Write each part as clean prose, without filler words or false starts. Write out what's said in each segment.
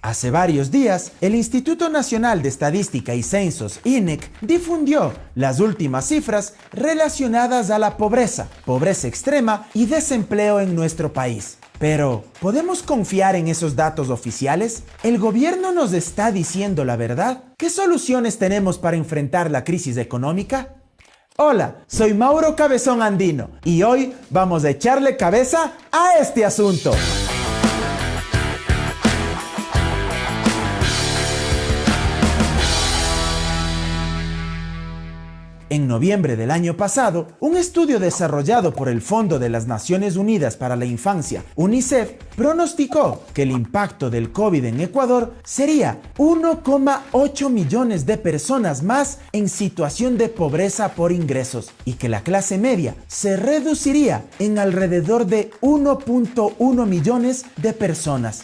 Hace varios días, el Instituto Nacional de Estadística y Censos, INEC, difundió las últimas cifras relacionadas a la pobreza extrema y desempleo en nuestro país. Pero, ¿podemos confiar en esos datos oficiales? ¿El gobierno nos está diciendo la verdad? ¿Qué soluciones tenemos para enfrentar la crisis económica? Hola, soy Mauro Cabezón Andino y hoy vamos a echarle cabeza a este asunto. En noviembre del año pasado, un estudio desarrollado por el Fondo de las Naciones Unidas para la Infancia, UNICEF, pronosticó que el impacto del COVID en Ecuador sería 1,8 millones de personas más en situación de pobreza por ingresos y que la clase media se reduciría en alrededor de 1,1 millones de personas.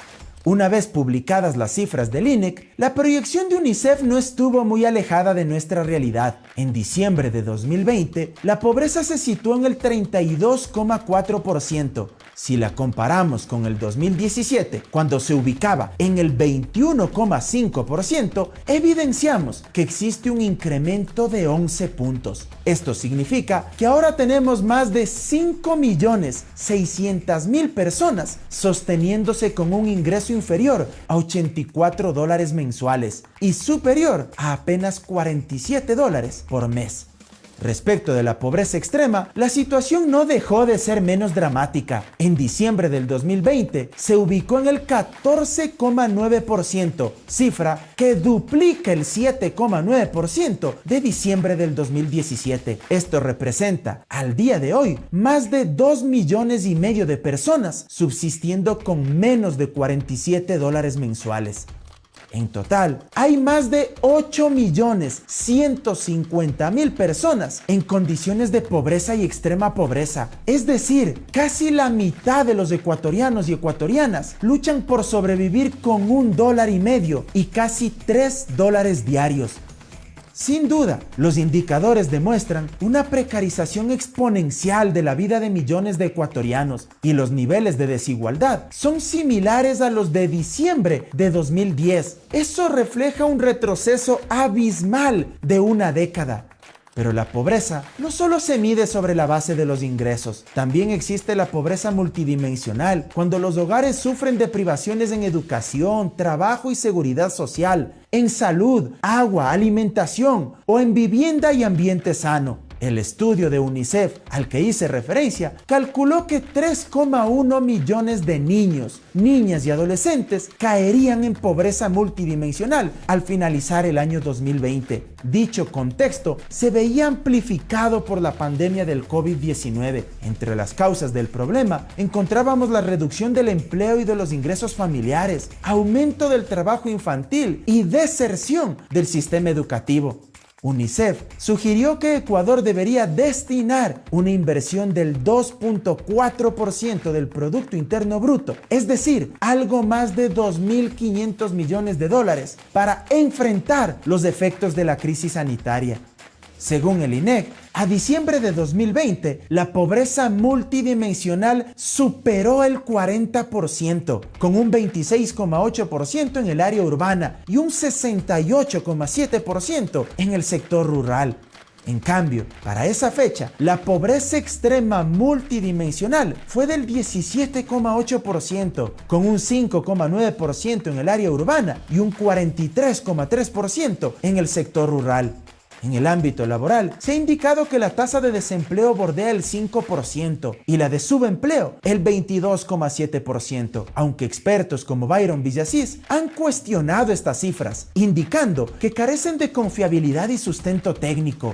Una vez publicadas las cifras del INEC, la proyección de UNICEF no estuvo muy alejada de nuestra realidad. En diciembre de 2020, la pobreza se situó en el 32,4%. Si la comparamos con el 2017, cuando se ubicaba en el 21,5%, evidenciamos que existe un incremento de 11 puntos. Esto significa que ahora tenemos más de 5.600.000 personas sosteniéndose con un ingreso inferior a $84 mensuales y superior a apenas $47 por mes. Respecto de la pobreza extrema, la situación no dejó de ser menos dramática. En diciembre del 2020 se ubicó en el 14,9%, cifra que duplica el 7,9% de diciembre del 2017. Esto representa, al día de hoy, más de 2,5 millones de personas subsistiendo con menos de $47 mensuales. En total, hay más de 8.150.000 personas en condiciones de pobreza y extrema pobreza. Es decir, casi la mitad de los ecuatorianos y ecuatorianas luchan por sobrevivir con $1,50 y casi $3 diarios. Sin duda, los indicadores demuestran una precarización exponencial de la vida de millones de ecuatorianos y los niveles de desigualdad son similares a los de diciembre de 2010. Eso refleja un retroceso abismal de una década. Pero la pobreza no solo se mide sobre la base de los ingresos, también existe la pobreza multidimensional, cuando los hogares sufren de privaciones en educación, trabajo y seguridad social, en salud, agua, alimentación o en vivienda y ambiente sano. El estudio de UNICEF al que hice referencia calculó que 3,1 millones de niños, niñas y adolescentes caerían en pobreza multidimensional al finalizar el año 2020. Dicho contexto se veía amplificado por la pandemia del COVID-19. Entre las causas del problema encontrábamos la reducción del empleo y de los ingresos familiares, aumento del trabajo infantil y deserción del sistema educativo. UNICEF sugirió que Ecuador debería destinar una inversión del 2,4% del Producto Interno Bruto, es decir, algo más de $2.500 millones para enfrentar los efectos de la crisis sanitaria. Según el INEC, a diciembre de 2020, la pobreza multidimensional superó el 40%, con un 26,8% en el área urbana y un 68,7% en el sector rural. En cambio, para esa fecha, la pobreza extrema multidimensional fue del 17,8%, con un 5,9% en el área urbana y un 43,3% en el sector rural. En el ámbito laboral, se ha indicado que la tasa de desempleo bordea el 5% y la de subempleo el 22,7%, aunque expertos como Byron Villasís han cuestionado estas cifras, indicando que carecen de confiabilidad y sustento técnico.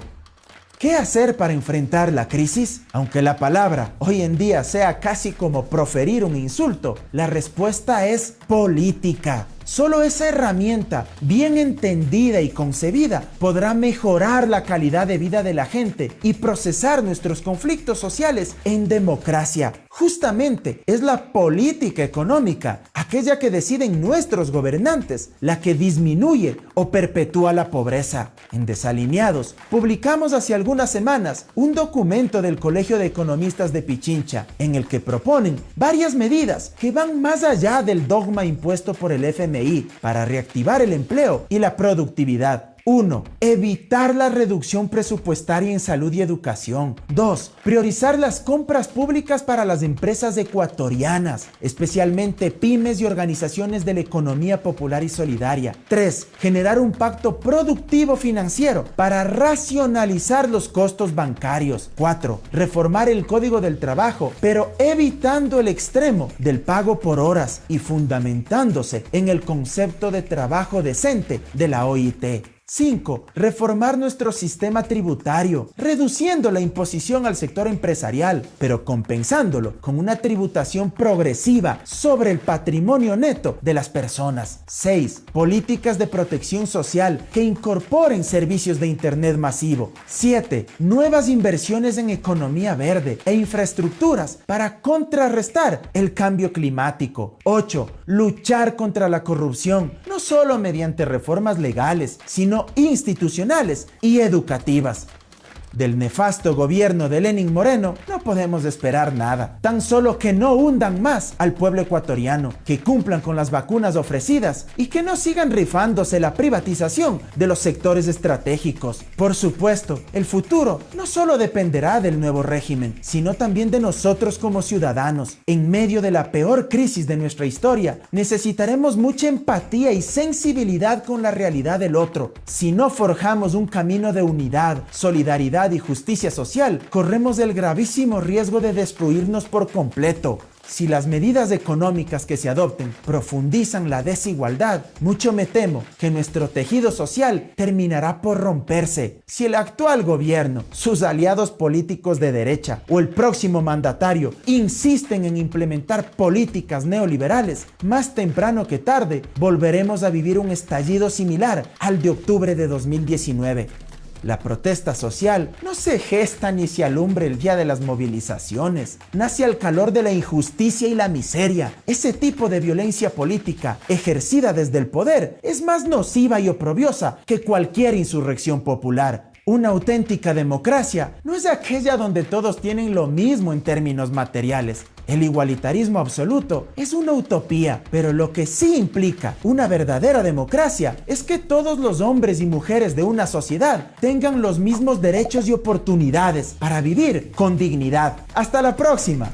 ¿Qué hacer para enfrentar la crisis? Aunque la palabra hoy en día sea casi como proferir un insulto, la respuesta es política. Solo esa herramienta, bien entendida y concebida, podrá mejorar la calidad de vida de la gente y procesar nuestros conflictos sociales en democracia. Justamente es la política económica, aquella que deciden nuestros gobernantes, la que disminuye o perpetúa la pobreza. En Desalineados, publicamos hace algunas semanas un documento del Colegio de Economistas de Pichincha, en el que proponen varias medidas que van más allá del dogma impuesto por el FMI para reactivar el empleo y la productividad. 1. Evitar la reducción presupuestaria en salud y educación. 2. Priorizar las compras públicas para las empresas ecuatorianas, especialmente pymes y organizaciones de la economía popular y solidaria. 3. Generar un pacto productivo financiero para racionalizar los costos bancarios. 4. Reformar el Código del Trabajo, pero evitando el extremo del pago por horas y fundamentándose en el concepto de trabajo decente de la OIT. 5. Reformar nuestro sistema tributario, reduciendo la imposición al sector empresarial, pero compensándolo con una tributación progresiva sobre el patrimonio neto de las personas. 6. Políticas de protección social que incorporen servicios de Internet masivo. 7. Nuevas inversiones en economía verde e infraestructuras para contrarrestar el cambio climático. 8. Luchar contra la corrupción, no solo mediante reformas legales, sino institucionales y educativas. Del nefasto gobierno de Lenín Moreno no podemos esperar nada, tan solo que no hundan más al pueblo ecuatoriano, que cumplan con las vacunas ofrecidas y que no sigan rifándose la privatización de los sectores estratégicos. Por supuesto, el futuro no solo dependerá del nuevo régimen, sino también de nosotros como ciudadanos. En medio de la peor crisis de nuestra historia, necesitaremos mucha empatía y sensibilidad con la realidad del otro. Si no forjamos un camino de unidad, solidaridad y justicia social, corremos el gravísimo riesgo de destruirnos por completo. Si las medidas económicas que se adopten profundizan la desigualdad, mucho me temo que nuestro tejido social terminará por romperse. Si el actual gobierno, sus aliados políticos de derecha o el próximo mandatario insisten en implementar políticas neoliberales, más temprano que tarde volveremos a vivir un estallido similar al de octubre de 2019. La protesta social no se gesta ni se alumbra el día de las movilizaciones. Nace al calor de la injusticia y la miseria. Ese tipo de violencia política ejercida desde el poder es más nociva y oprobiosa que cualquier insurrección popular. Una auténtica democracia no es aquella donde todos tienen lo mismo en términos materiales. El igualitarismo absoluto es una utopía, pero lo que sí implica una verdadera democracia es que todos los hombres y mujeres de una sociedad tengan los mismos derechos y oportunidades para vivir con dignidad. ¡Hasta la próxima!